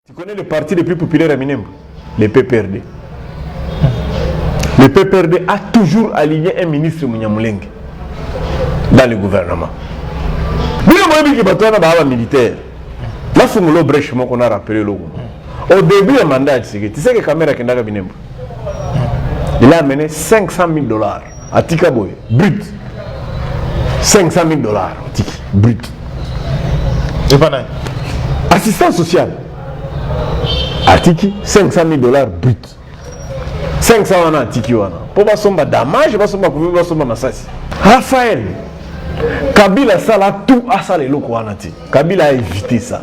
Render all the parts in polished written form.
Tu connais le parti le plus populaire à Minembwe? Le PPRD. Le PPRD a toujours aligné un ministre Munyamulenge dans le gouvernement. Vous avez vu que les militaires, là, c'est le brèche qu'on a rappelé. Au début du mandat, tu sais que Kamera qui est Minembwe, il a amené $500,000 à Tikaboy, brut. $500,000 brut. Et pas assistance sociale. Artiki, $500,000 brut. 500 wana Artiki wana. Pour pas somba damage, pas somba couvrir, pas somba massasi. Raphaël, Kabila ça là tout à ça les locaux wana ti. Kabila a évité ça.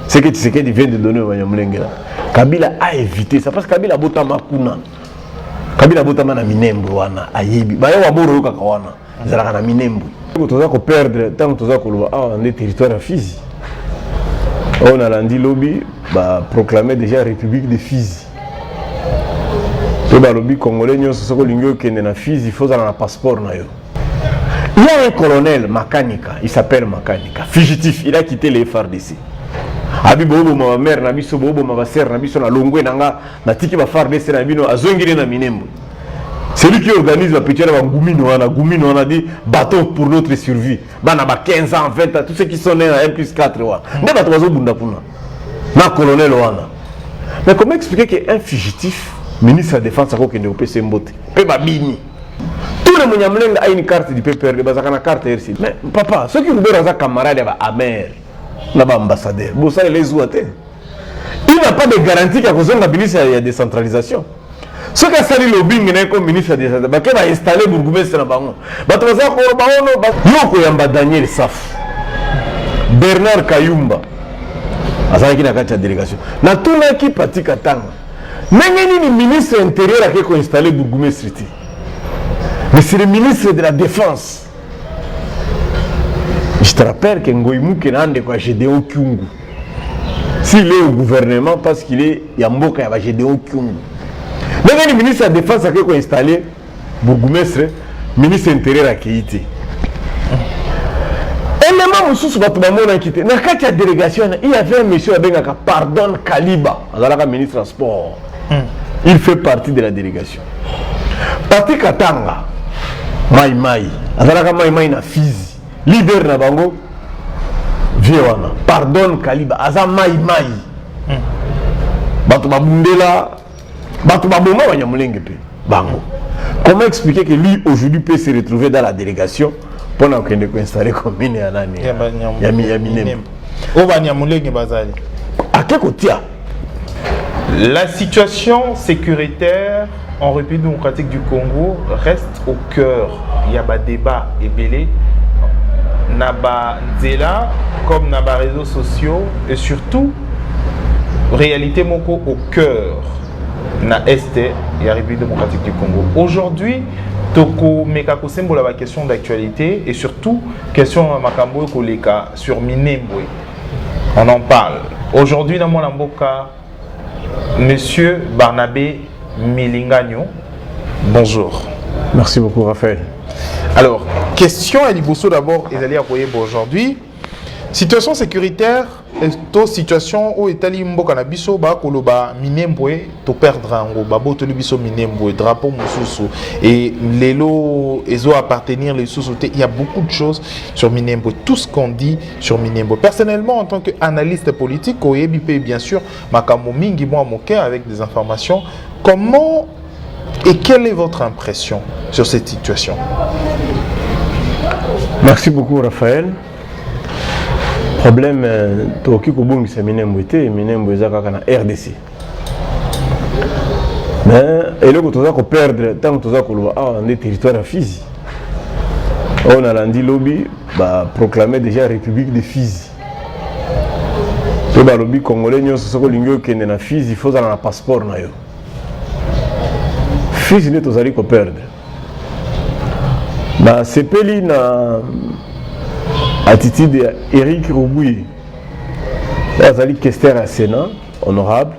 C'est que tu sais qu'il vient de donner au Wanyamulenge là. Kabila a évité ça parce que Kabila botama kuna. Kabila botama na Minembwe wana ayebi. Ba yo waboro kaka wana. Zalaka na Minembwe. Toza ko perdre tant toza ko loba ah on est territoire à Fizi. On a lundi lobby proclamé déjà République de Fizi. Le lobby congolais nous sommes lingo qui na Fizi, il faut avoir un passeport na yo. Il y a un colonel Makanika, il s'appelle Makanika, fugitif, il a quitté les FARDC. Abi bobo ma mère na biso bobo ma sœur na biso na longwe nanga na tiki ba FARDC na bino azongiri na Minembwe. C'est lui qui organise la petite Gumino, on a dit bateau pour notre survie. Bana ba 15 ans, 20 ans, tous ceux qui sont nés à 1+4 wa. Ne ba tozo bunda kuna. Na colonel wana. Mais comment expliquer qu'un fugitif ministre de la défense a kokende au PC Mbote pe babini. Tout le Munyamulenge a une carte du PPRD, bazaka na carte RC. Mais papa, ceux qui vous donnent un camarade ba amer, na ba ambassadeur. Bon ça les ouate. Il n'a pas de garantie qu'à cause de la ministre il y a décentralisation. Ce qui a sali lobbying comme ministre de la Défense, va installer Bourgoumestre na bango. Batoza ko baono yoko yamba Daniel Saf. Bernard Kayumba. Azaki na kati ya délégation. Na tuna ki patika tanga. Nengeni ni ministre intérieur a ko installer Bourgoumestre. Mais c'est le ministre de la Défense. Je te rappelle que Ngoïmou Kenande kwa Gédéon Kyungu. S'il est au gouvernement parce qu'il est Yamboka ya Gédéon Kyungu. Le ministre de la Défense a installé Bourgoumestre, ministre intérieur a quitté. Et les membres sous ont quitté. Dans la délégation, il y avait un monsieur qui pardon Kaliba, ministre des Sports. Il fait partie de la délégation. Patrick Katanga, Maïmaï, Maïmaï na Fizi, leader na Bango, Viewana, pardon Kaliba, Aza Maïmaï. Batouba Bundela. Comment expliquer que lui aujourd'hui peut se retrouver dans la délégation pour installer comme la situation sécuritaire en République démocratique du Congo reste au cœur. Il y a un débat ébélé. Naba Nzela comme Naba réseaux sociaux et surtout réalité moko au cœur. Na Est et République démocratique du Congo. Aujourd'hui, toko mekako sembola la question d'actualité et surtout question makambo koleka sur Minembwe. On en parle. Aujourd'hui dans mon lamboka monsieur Barnabé Milingagno. Bonjour. Merci beaucoup Raphaël. Alors, question à Liboso d'abord et d'aller à aujourd'hui. Situation sécuritaire et situation où Italie mboka na biso ba koloba Minembwe to perdre ngo ba botoli biso Minembwe drapeau mususu et lelo ezo appartenir les sociétés. Il y a beaucoup de choses sur Minembwe, tout ce qu'on dit sur Minembwe. Personnellement en tant qu'analyste politique au EBP bien sûr makambo mingi moi moke avec des informations. Comment et quelle est votre impression sur cette situation? Merci beaucoup Raphaël. Problème toki ko bongi c'est Minembwe te Minembwe ezaka na RDC. Mais eloko toza ko perdre tant toza ko loba ah on est territoire à Fizi. On a lundi lobby proclamé déjà République de Fizi. Le lobby congolais nous soko lingo kende na Fizi, il faut avoir un passeport na yo. Fizi ne tozali ko perdre. C'est peli na attitude d'Éric Roubouye. Azali Kester à Sénat, honorable.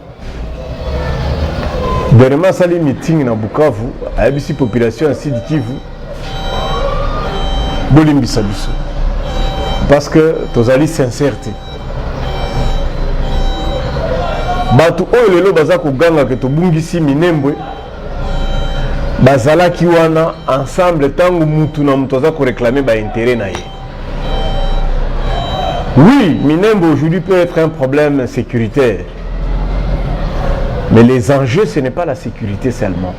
Dernièrement, ça les meeting na Bukavu, à la population ainsi de Kivu. Bolimbi Sabiso. Parce que tu as sincérité. Batu oyo lelo baza koganga ke tobungisi Minembwe bazalaki wana ensemble tangu mutu na mutu aza koréclamer ba intérêt na ye. Oui, Minembwe aujourd'hui peut être un problème sécuritaire. Mais les enjeux, ce n'est pas la sécurité seulement.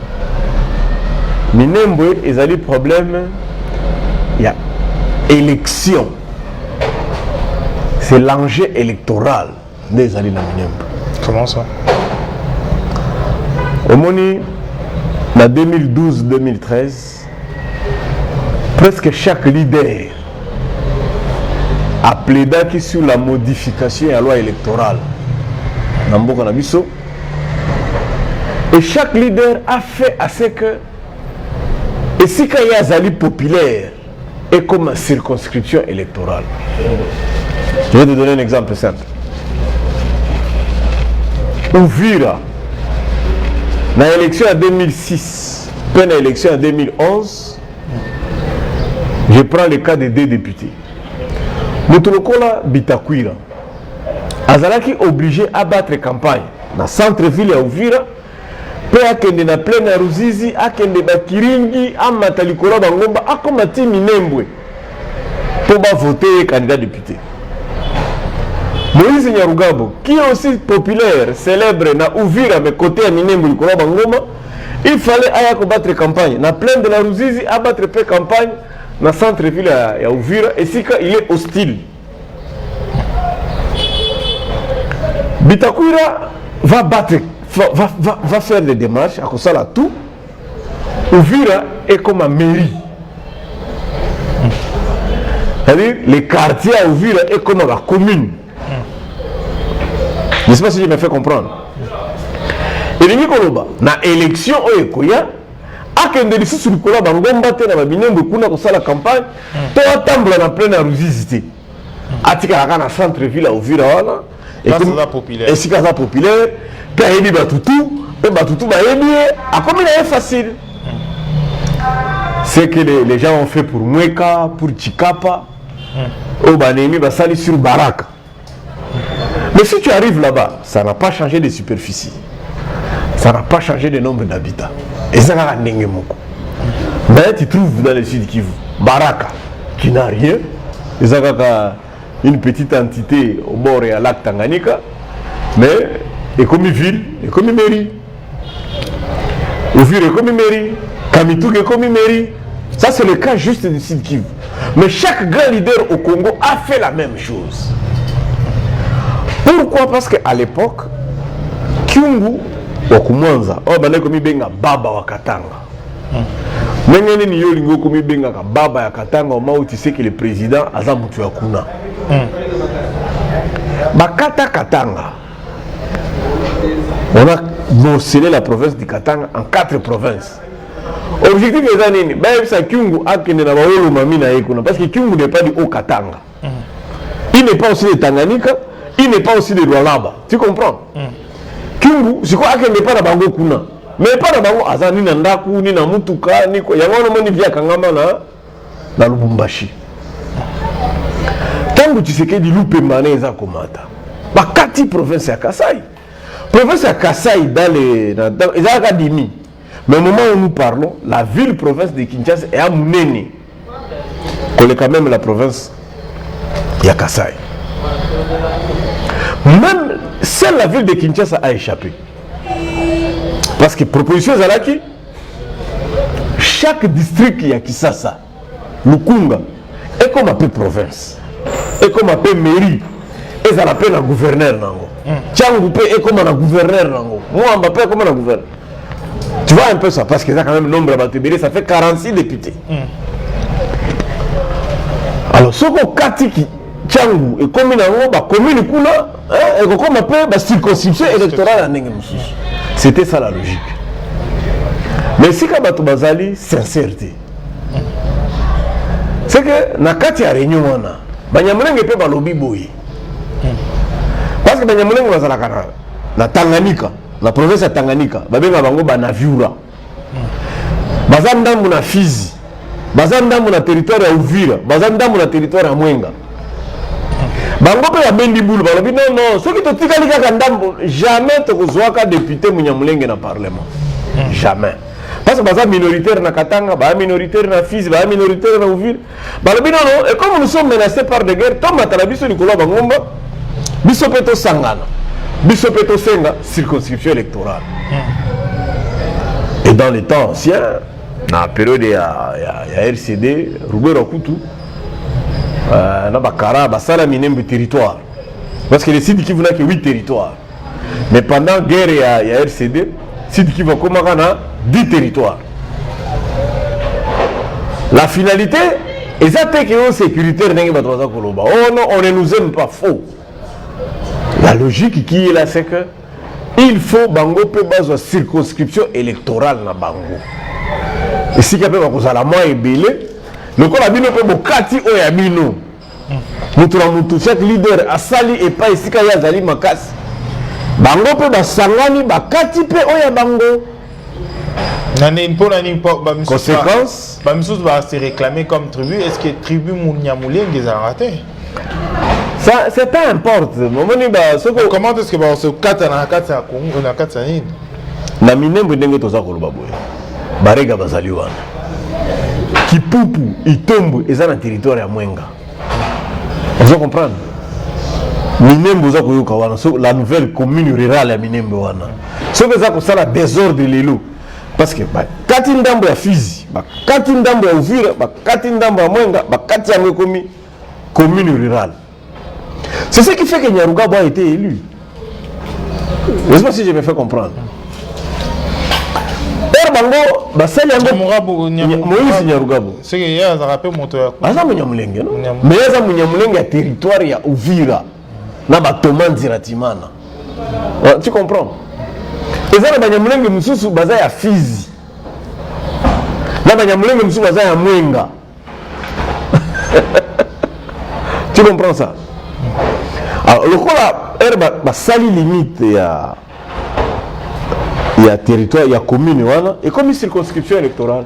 Minembwe, ils ont des problèmes. Il y a élection. C'est l'enjeu électoral des alliés de Minembwe. Comment ça? Au Moni, en 2012-2013, presque chaque leader a plaidé sur la modification de la loi électorale. Dans Mboka Nabiso. Et chaque leader a fait à ce que, et si quand il y a Zali populaire, et comme circonscription électorale. Je vais te donner un exemple simple. Ouvira, dans l'élection en 2006, puis dans l'élection en 2011, je prends le cas de 2 députés. Moutulokola Bitakwira, Azalaki obligé à battre campagne dans le centre-ville à Ouvira. Pe akende na plein na Ruzizi, akende ba Kiringi, amata likolo bangomba, akomati Minembwe pour ba voter candidat député. Moïse Nyarugabo, qui est aussi populaire, célèbre na Ouvira mais côté à Minembwe likolo bangomba, il fallait aya ko battre campagne na plein de la Ruzizi, abattre pe campagne na centre-ville à Ouvira, et si il est hostile. Bitakwira va battre, va faire des démarches à cause de tout. Ouvira est comme une mairie. C'est-à-dire, les quartiers à Ouvira est comme la commune. Je ne sais pas si je me fais comprendre. Et les Nikoloba, dans l'élection, il y a des gens qui ont été dans la campagne, tout attendre dans plein Ruzizi. Atika dans centre-ville à Ouvira. Et si c'est populaire, Kayebi Batutu, et Batutu Bayebi, à combien c'est facile. C'est que les gens ont fait pour Mweka, pour Chikapa, au Banemi, Basali sur Baraka. Mais si tu arrives là-bas, ça n'a pas changé de superficie. Ça n'a pas changé de nombre d'habitants. Et ça n'a rien de mais tu trouves dans le sud Kivu, Baraka, qui n'a rien. Et ça a une petite entité au bord et à lac Tanganyika, mais et comme une ville, et comme une mairie. Ouvir est comme une mairie, Kamituga est comme une mairie. Ça c'est le cas juste du Sud Kivu. Mais chaque grand leader au Congo a fait la même chose. Pourquoi? Parce qu'à l'époque, Kyungu, Wakumanza, oh ben comme benga baba wa Katanga. Mengene ni yo lingo comme benga baba ya Katanga, au moment où tu sais que le président aza mutu ya kuna. Bakata Katanga. On a morcelé la province du Katanga en 4 provinces. Objectif est d'année, même ça Kyungu a kende na baolo mamina ekuna parce que Kyungu n'est pas du Haut Katanga. Il n'est pas aussi de Tanganyika, il n'est pas aussi de Lualaba. Tu comprends? Kyungu, c'est quoi qu'il n'est pas na bango kuna. Mais pas na bango azani na ndaku ni na mutuka ni ko yango moni via kangama na Lubumbashi. Tangu tu sais que di Lupemba eza komata. Bakati province ya Kasai. Province à Kasai dans les académies. Mais au moment où nous parlons, la ville-province de Kinshasa est à Mounene. Qu'on est quand même la province de Kasai. Même seule la ville de Kinshasa a échappé. Parce que proposition Zalaki, chaque district qui a Kisasa, Lukunga, est comme un peu province, est comme un peu mairie, et ça l'appelle un gouverneur. Tchangoupe est comme un gouverneur. Moi, Mbappé est comme un gouverneur. Tu vois un peu ça, parce que ça, quand même, le nombre de Batubéré, ça fait 46 députés. Alors, ce qu'on Katiki, Tchangou, et comme une commune, et comme un peu la circonscription électorale. C'était ça la logique. Mais si Kabato Bazali, sincérité. C'est que, Nakati a réunion, Banyamulenge peut balobi boy. Parce que Banyamulenge bazalaka na Tanganyika, la province de Tanganyika, babenga bango banaviura. Bazandambu na Fizi, bazandambu na territoire ya Uvira, bazandambu na territoire ya Mwenga. bango pe babendi boule balobi non non soki totikali kaka ndambo jamais tokozwaka député Munyamulenge na parlement jamais parce que baza minoritaire na Katanga ba minoritaire na Fizi ba minoritaire na Uvira balobi non non et comme nous sommes menacés par des guerres tomata na biso likolo bangomba biso pe tosangana biso pe tosenga circonscription électorale et dans les temps anciens na période ya RCD Roubero Kutu na bakara basala minembe territoire parce que les sites qui venaient que 8 territoires mais pendant guerre ya RCD sites qui vont commencer na 10 territoires la finalité exactement que sécuritaire n'est pas trop koloba oh non on ne nous aime pas faux la logique qui est là c'est que il faut bango pe bazo circonscription électorale na bango et si capé ba kozala moi ebele lokola bino pe bokati o ya bino mutu na mutu chaque leader asali et pas ici ka ya zali makasi bango pe basangani bakati pe o ya bango nani mpona ni ba conséquence ba misusu ba se réclamer comme tribu est-ce que tribu Munyamulenge ezalaka te ça c'est pas importe momoni ba soko comment est-ce que ba se kata na kata ya Congo na kata nini na minembo ndenge toza koloba boye barega bazali wana Kipupu Itombo eza na territoire ya Mwenga vous comprenez minembo za koyoka wana la nouvelle commune rurale ya minembo wana soki za kosala désordre lelo parce que kati ndambo ya Fizi kati ndambo ya Uvira kati ndambo ya Mwenga kati ya Mwekomi commune rurale. C'est ce qui fait que Nyarugabo a été élu. Je ne sais pas si je me fais comprendre. Bango basali yango Moïse Nyarugabo. C'est que hier ça rappelle moto. Aza Munyamulenge non? Mais aza Munyamulenge ya territoire ya Uvira na batoma Nziratimana. Tu comprends? Ezana Banyamulenge mususu baza ya Fizi. Na Banyamulenge mususu baza ya Mwenga. Tu comprends ça? Alors le quoi la sali limite il y a territoire, il y a commune wana et comme une circonscription électorale.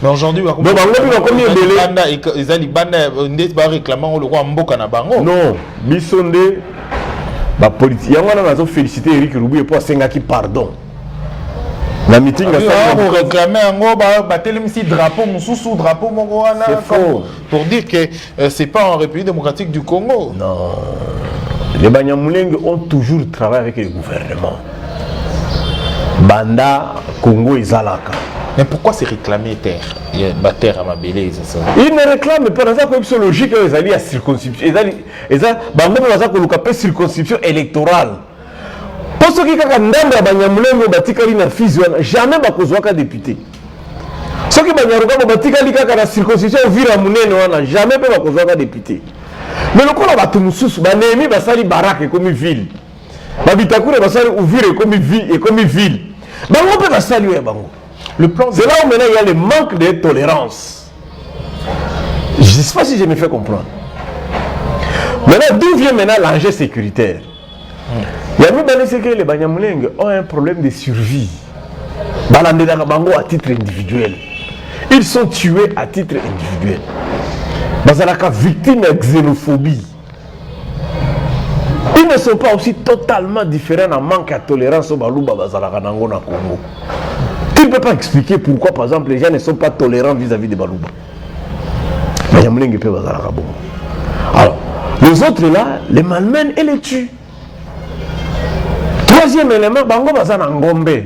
Mais aujourd'hui donc combien de banda ezali banda ndeti ba réclamant le roi mboka na bango. Non, bisonde ba politique yango na zo féliciter Eric Rubuye pour sengaki pardon. La meeting a réclamer yango ba telemisi drapeau mususu drapeau moko wana pour dire que c'est pas en République démocratique du Congo. Non. Les Banyamulenge ont toujours travaillé avec le gouvernement. Banda Congo et Zalaka. Mais pourquoi c'est réclamer terre? Il y a ma terre à ma belle, c'est ça. Ils ne réclament pas dans sa logique qu'ils allaient à circonscription. Ils allaient circonscription électorale. Pour ceux qui ont ndamba Banyamulenge batikali na Fizi jamais bakozwaka député. Ceux qui Banyarugabo batikali kaka na circonscription Uvira munene wana jamais bakozwaka député. Mais le quoi batu mususu banemi basali baraka comme ville. Babitakure basali Uvira comme ville et comme ville. Bango pe basali ya bango. Le plan c'est là où maintenant il y a le manque de tolérance. Je ne sais pas si je me fais comprendre. Maintenant d'où vient maintenant l'enjeu sécuritaire? Il y a même dans que les Banyamulenge ont un problème de survie. Balandela bango à titre individuel. Ils sont tués à titre individuel. Bazalaka victime de xénophobie. Ils ne sont pas aussi totalement différents en manque de tolérance au Balouba Bazalaka Nango na Congo. Tu ne peux pas expliquer pourquoi par exemple les gens ne sont pas tolérants vis-à-vis de Balouba. Banyamulenge pe Bazalaka bon. Alors, les autres là, les malmènent et les tuent. Troisième élément, Bango Bazana Ngombe.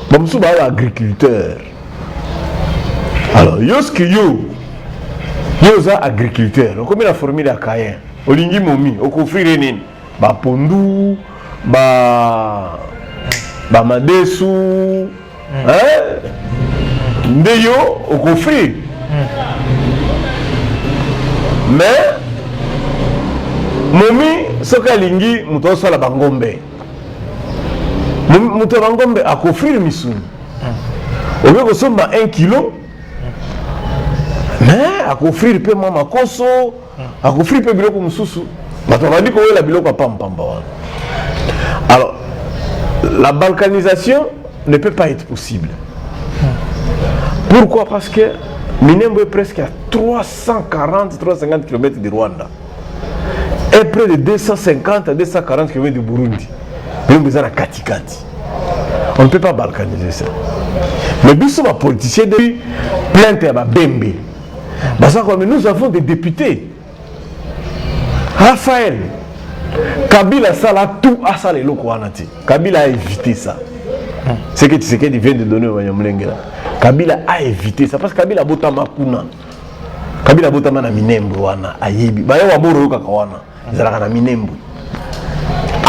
Bomsou ba agriculteur. Alors, yoski yo yoza agriculteur. Comme la formule à Kayen. Olingi momi, okofrire nini? Ba pondu, ba madesu, ndeyo okofrire. Mais momi soka lingi muto sala bangombe. Muto bangombe akofrire misuni. Oyo kosomba 1 kilo. Mais akofrire pe mama koso, akofrire pe biloko mususu. Bato va dire que la biloko a pamba. Alors, la balkanisation ne peut pas être possible. Pourquoi? Parce que Minembwe est presque à 340-350 km de Rwanda. est près de 250 à 240 km du Burundi. Mais nous sommes à Katikati. On ne peut pas balkaniser ça. Mais nous sommes politiciens de plainte à Bembe. Nous avons des députés. Raphaël, Kabila Sala tout à ça les locaux. Kabila a évité ça. C'est que tu sais qu'il vient de donner au Wanyamulenge. Kabila a évité ça parce que Kabila bota makuna. Kabila bota mana minembo wana ayebi. Ba yawa boro ka kawana. Zalaka na minembo.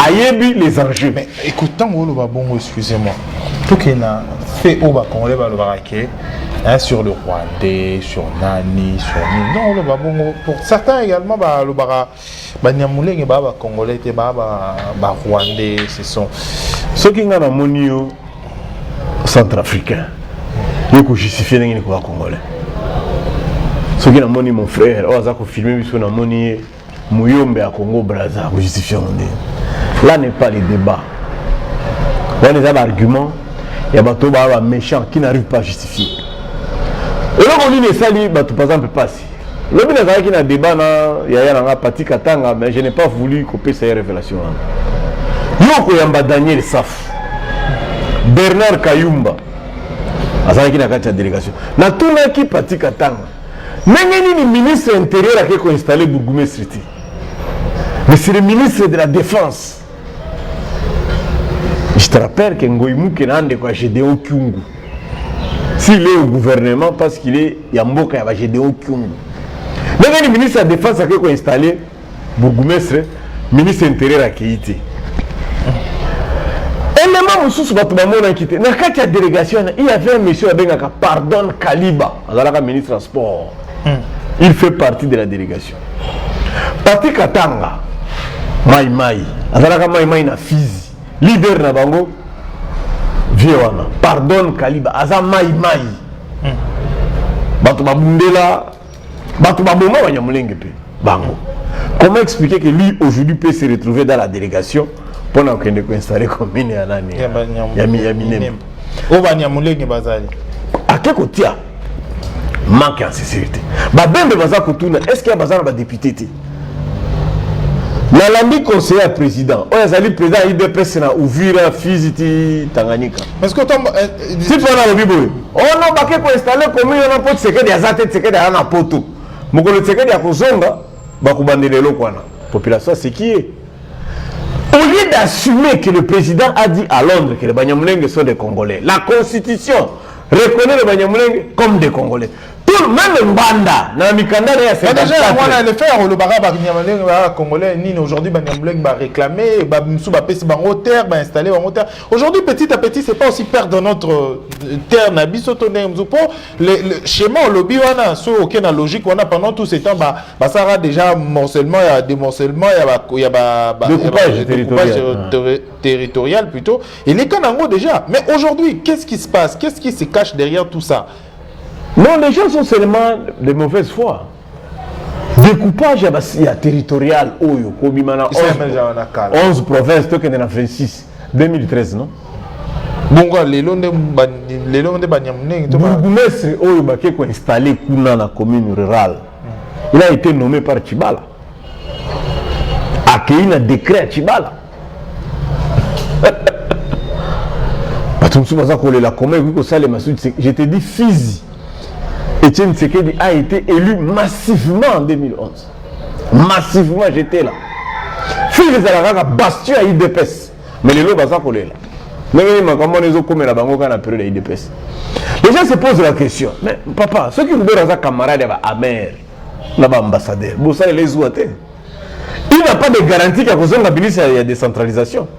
Ayebi les enjeux. Mais écoutant le babongo, excusez-moi. Tout qui n'a fait au Congolais va le baraquer sur le Rwandais, sur Nani, sur Nini. Non, le babongo pour certains également le bara Banyamulenge ba Congolais te ba Rwandais, ce sont ceux qui ont monio centrafricain. Ils ko justifier n'engini ko Congolais. Ceux qui ont moni mon frère, on a filmé biso na moni Muyombe à Congo Brazza ko justifier on. Là n'est pas le débat. On a des arguments, il y a des méchants qui n'arrivent pas à justifier. Et là, on dit que ça, par exemple, passe. Le ministre qui a un débat, il y a un parti Katanga, mais je n'ai pas voulu couper ces révélations. Yoko Yamba Daniel Saf, Bernard Kayumba, qui n'a pas de délégation. Na tout le qui parti Katanga. N'est-ce le ministre intérieur qui a installé Bourgoumé City. Mais c'est le ministre de la Défense. Je te rappelle que Ngoïmou Kenande a Gédéon Kyungu. S'il est au gouvernement, parce qu'il est Yamboka, il y a Gédéon Kyungu. Mais le ministre de la Défense a installé Bourgoumestre, ministre intérieur à Kéité. Et les membres sous ont quitté. Dans la délégation, il y avait un monsieur qui Pardon Kaliba, ministre des Sports. Il fait partie de la délégation. Parti Katanga, Mai Mai, Mai Mai na Fizi. Leader na bango Viewana Pardon Kaliba aza mai Batu babundela Batu baboma Wanyamulenge pe bango. Comment expliquer que lui aujourd'hui peut se retrouver dans la délégation pour nous installer comme mine à l'année Yaminem au Wanyamulenge bazali à quel côté manque en sécurité Babembe baza kotuna est-ce qu'il y a bazana ba député Nalambi conseiller président, on a le président IDPS na Uvira, Fiziti, Tanganyika. Est-ce que si tu as le bibo, on a baqué pour installer commune on a pas de secret des azate secret des ana poto. Moko le secret des kozonga, bakubandele lokwana. Population c'est qui est. Au lieu d'assumer que le président a dit à Londres que les Banyamulenge sont des Congolais, la Constitution reconnaît les Banyamulenge comme des Congolais. Tout le même Mbanda, dans Mikanda, il y a déjà on a le faire, le bara Banyamulenge Congolais, ni aujourd'hui Banyamulenge va réclamer, Babimsou va payer en terre, va installer en terre. Aujourd'hui, petit à petit, c'est pas aussi perdre notre terre, Nabisoto Nemzupo, le schéma, le lobby, on a ceux auxquels on a logique, on a pendant tout ce temps, ça aura déjà morcellement, il y a démorcellement, il y a découpage territorial plutôt. Et les Kanango déjà. Mais aujourd'hui, qu'est-ce qui se passe? Qu'est-ce qui se cache derrière tout ça? Non, les gens sont seulement de mauvaise foi. Découpage il y a territorial, 11 provinces, tu es 26, 2013, non? Les lots de Banyamulenge. Bourgoumestre qui est installé dans la commune rurale, il a été nommé par Tchibala. Accueilli un décret à Tchibala. Je te dis Fizi. Etienne Tshisekedi a été élu massivement en 2011. Massivement, j'étais là. Fizi Zalaka bastion à IDPS. Mais les lots sont là. Les gens se posent la question. Mais papa, ceux qui nous donnent un camarade, il y a un amer, là-bas ambassadeur. Bon, ça, les ouatés. Il n'y a pas de garantie qu'à cause de la ministre, il y a décentralisation.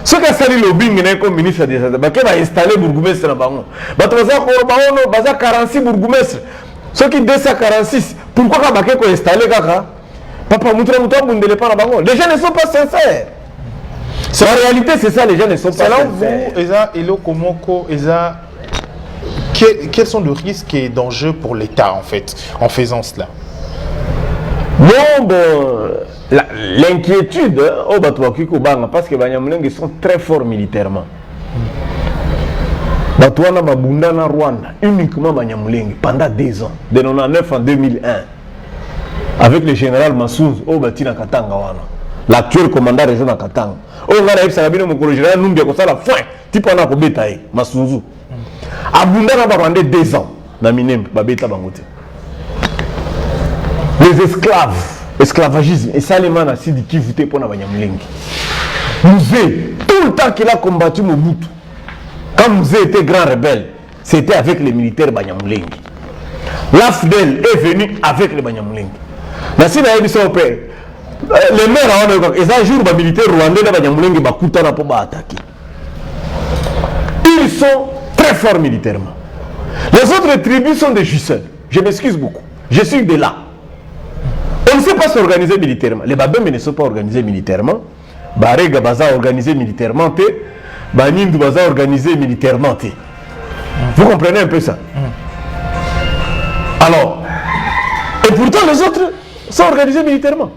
Ce qui a sali le lobbying comme ministre de la Défense, qui va installer Bourgoumestre dans le Bango. Il y a 46 Bourgoumestres. Ceux qui 246, pourquoi il y a installé Kaka? Papa, les gens ne sont pas sincères. En réalité, c'est ça, les gens ne sont pas sincères. Quels sont les risques et dangers pour l'État en fait, en faisant cela? Non, bon, l'inquiétude, parce que les Banyamulenge sont très forts militairement. Batouana Babunda na Rwanda, uniquement Banyamulenge, pendant 2 ans, de 1999 en 2001. avec le général Massouz, au Batina Katanga, l'actuel commandant régional Katanga. On a eu Sarabino Mokolo général, nous avons la fin, type on a pour Betaï, Massouzou. Abunda n'a pas rendu 2 ans, dans Minem, Babeta Bangote. Les esclaves, esclavagisme, et ça les mains qui dit qui votait pour Nabanyamlengi. Mouzé, tout le temps qu'il a combattu Mobutu, quand Mouzé était grand rebelle, c'était avec les militaires Banyamlengi. L'AFDEL est venu avec les Banyamlengi. Merci d'ailleurs dit ça au père. Les maires, ils ont un jour les militaires rwandais de Banyamlengi bakutana pour attaquer. Ils sont très forts militairement. Les autres tribus sont des jouisseurs. Je m'excuse beaucoup. Je suis de là. On ne sait pas s'organiser militairement. Les Babembe ne sont pas organisés militairement. Barega Baza organisé militairement. Banindu Baza organisé militairement. Vous comprenez un peu ça? Alors, et pourtant les autres sont organisés militairement.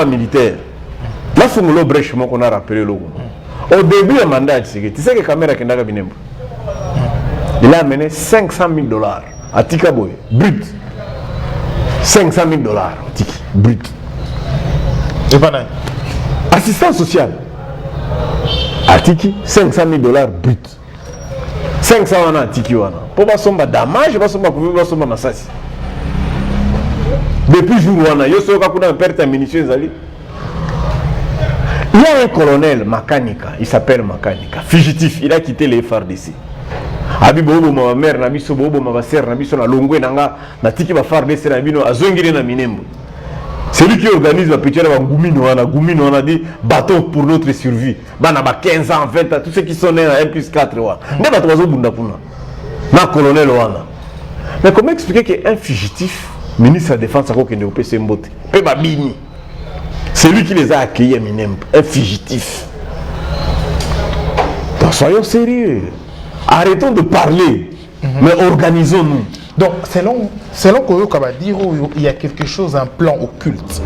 Militaire. Là, c'est le brèche qu'on a rappelé. Au début du mandat, tu sais que Kamera Kendaga Binembo, il a amené $500,000 à Tikaboy, brut. $500,000 brut. Assistance sociale. À Tiki, $500,000 brut. 500 ans à Tiki. Pour pas sommer damage, pas sommer massassi. Depuis jour où on a eu ce perte à munitions, il y a un colonel Makanika, il s'appelle Makanika, fugitif, il a quitté les FARDC. Abibo ma mère, Nabiso Bobo, ma sœur, Nabiso na Longwe Nanga, na Tiki va FARDC, Nabino, Azongiri na Minembo. C'est lui qui organise la petite Gumino, on a dit bateau pour notre survie. Banaba 15 ans, 20 ans, tous ceux qui sont nés à 1+4. Ne pas trop Bundapuna. Na colonel Wana. Mais comment expliquer qu'un fugitif, ministre de la Défense, a PC Mbote, Pebabini, c'est lui qui les a accueillis à Minembo, un fugitif. Donc soyons sérieux. Arrêtons de parler, mais organisons-nous. Donc, selon Koyo Kabadiro, il y a quelque chose, un plan occulte.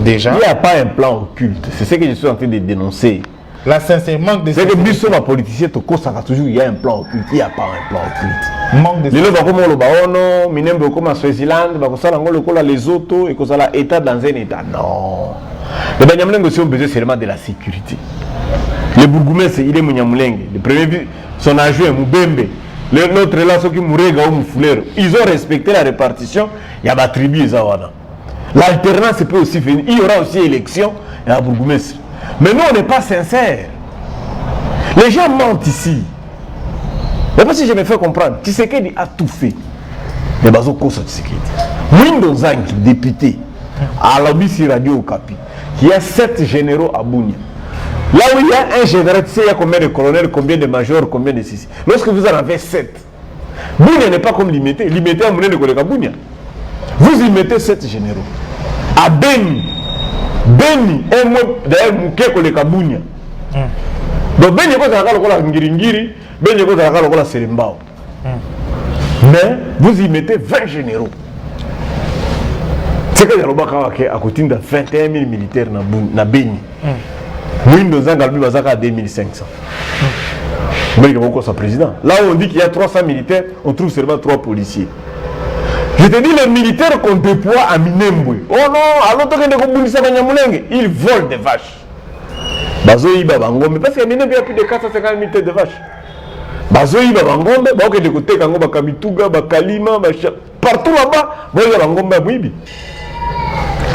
Déjà. Il n'y a pas un plan occulte. C'est ce que je suis en train de dénoncer. Là, sincèrement, c'est que Bissot, ma politicien, toujours, il y a un plan occulte. Il n'y a pas un plan occulte. Manque de. Les gens comme le Baono, Minembo comme Swaziland, les autres, et que ça l'État dans un État. Non. Les Banyamulenge aussi ont besoin seulement de la sécurité. Le bourgmestre, il est Mouniamulenge. Le premier, son adjoint, Moubembe. Notre relation qui mourait au Fouleur, ils ont respecté la répartition. Il y a des tribus. L'alternance peut aussi venir. Il y aura aussi élection et un bourgmestre. Mais nous, on n'est pas sincères. Les gens mentent ici. Mais pas si je me fais comprendre. Tshisekedi a tout fait. Les bases au cours de Tshisekedi. Windows Zanki, député, à l'Obisi Radio Okapi, qui a 7 généraux à Bounia. Là où il y a un général, tu sais, il y a combien de colonels, combien de majors, combien de six. Lorsque vous en avez 7, Bounia n'est pas comme Limité. Limité à Mouné de Koleka Bounia. Vous y mettez 7 généraux. À Beni, un mois d'ailleurs, Mouké Koleka Bounia. Donc Beni, il y a un Ngiringiri, Beni, il y a un Serimbao. Mais vous y mettez 20 généraux. C'est que il y a à côté de 21 000 militaires dans Beni. Windows Zangalbi Bazaka à 2500. Président. Là où on dit qu'il y a 300 militaires, on trouve seulement 3 policiers. Je te dis, les militaires qu'on déploie à Minembwe. Oh non, à l'autre ils volent des vaches. Bazoï Babangombe, parce qu'à Minembwe, il y a plus de 450 militaires de vaches. Bazoï Babangombe, il y a côté Kamituga, Bakalima, partout là-bas, il y a Bangombe à Mouibi.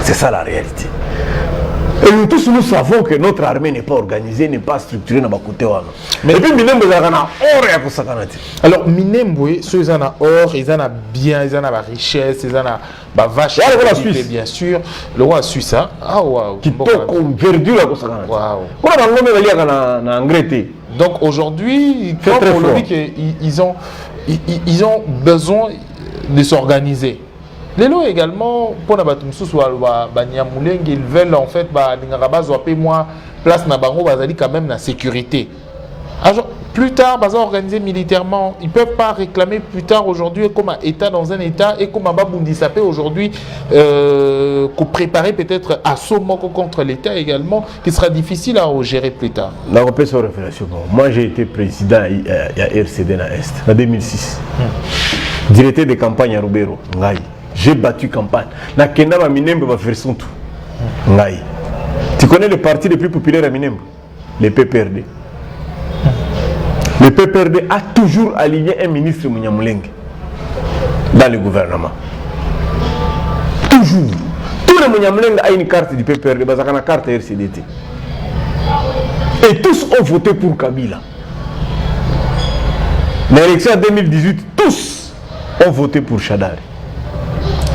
C'est ça la réalité. Et nous tous nous savons que notre armée n'est pas organisée, n'est pas structurée dans côté. Mais puis Minembwe a or et à Kosakanati. Alors Minembwe, ceux qui ont or, ils ont bien, ils ont la richesse, ils ont la vache. Le roi suisse, bien sûr. Le roi suisse, hein? Ah waouh. Qui toque comme verdure à Kosakanati. Waouh. Pourquoi on a engrais? Donc aujourd'hui, on leur dit qu'ils ont besoin de s'organiser. Les lois également, pour les Banyamulenge, ils veulent en fait, moi, place Nabango, quand même la sécurité. Alors, plus tard, organisé militairement, ils ne peuvent pas réclamer plus tard aujourd'hui comme un État dans un État et comme un Babundisapé aujourd'hui, préparer peut-être à Somoko contre l'État également, qui sera difficile à gérer plus tard. La réflexion. Moi, j'ai été président à RCD na Est en 2006. Directeur de campagne à Rubero, Ngaï. j'ai battu campagne. Na Kenda ba Minembwe va faire son tout. Ngai. Tu connais le parti le plus populaire à Minembwe? Le PPRD. Le PPRD a toujours aligné un ministre Munyamulenge dans le gouvernement. Toujours. Tout le Munyamulenge a une carte du PPRD, parce qu'il y a une carte RCDT. Et tous ont voté pour Kabila. L'élection en 2018, tous ont voté pour Shadari.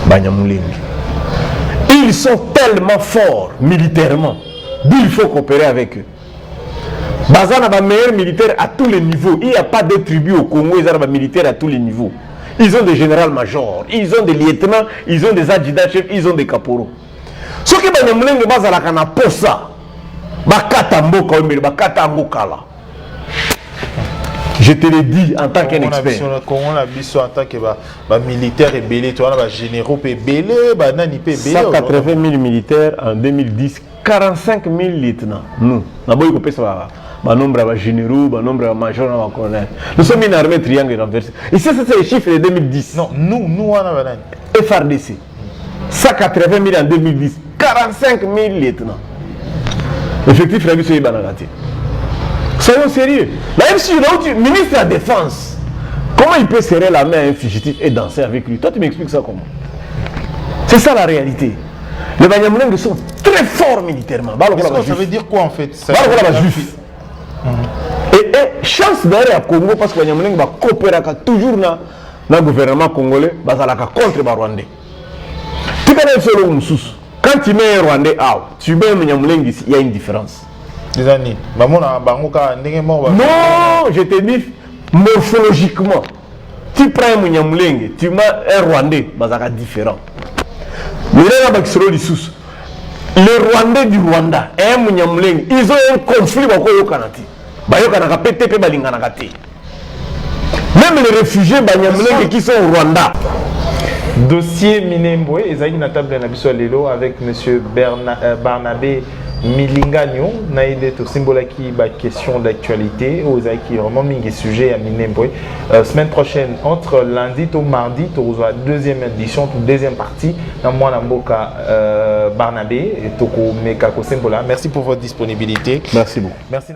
Banyamulenge. Ils sont tellement forts militairement. Il faut coopérer avec eux. Bazan a meilleur militaire à tous les niveaux. Il n'y a pas de tribus au Congo, ils ont des militaires à tous les niveaux. Ils ont des généraux-majors, ils ont des lieutenants, ils ont des adjudants-chefs, ils ont des caporaux. Ce qui est Banyamulenge, bazalaka posa. Bakata mboka omele, bakata ngokala. Je te le dis en tant qu'un expert. On a vu en tant que militaire et belé, tu vois, généraux et belé, nani et belé. 180 000 militaires en 2010, 45 000 lieutenants. Nous, nous avons nombre de généraux, nombre de majors, de colonels. Nous sommes une armée triangle renversée. Et ça, c'est les chiffres de 2010. Non, nous, on a FRDC. 180 000 en 2010, 45 000 lieutenants. Effectif, la vie, c'est Banagati. Soyons sérieux. Même si le ministre de la Défense, comment il peut serrer la main à un fugitif et danser avec lui? Toi, tu m'expliques ça comment? C'est ça la réalité. Les Banyamulenge sont très forts militairement. Ça veut dire quoi en fait? Et chance d'ailleurs à Congo parce que les Banyamulenge va coopérer toujours dans le gouvernement congolais contre les Rwandais. Tu connais solo Moussous. Quand tu mets un Rwandais out, tu mets un Banyamulenge ici, il y a une différence. Des années. Non, je te dis morphologiquement. Tu prends un Munyamulenge, tu mets un Rwandais, c'est différent. Les Rwandais du Rwanda et un Munyamulenge, ils ont un conflit avec le Kanati. Même les réfugiés Banyamulenge qui sont au Rwanda. Dossier Minembwe, Ezaï Natable Nabiso Lelo avec M. Barnabé Milingagno, naïde tout symbole qui ba question d'actualité, aux qui vraiment mis sujet à Minembwe. Semaine prochaine, entre lundi au mardi, tu auras deuxième édition, deuxième partie, dans moi Namboka Barnabé et Toko Mekako Symbola. Merci pour votre disponibilité. Merci beaucoup. Merci.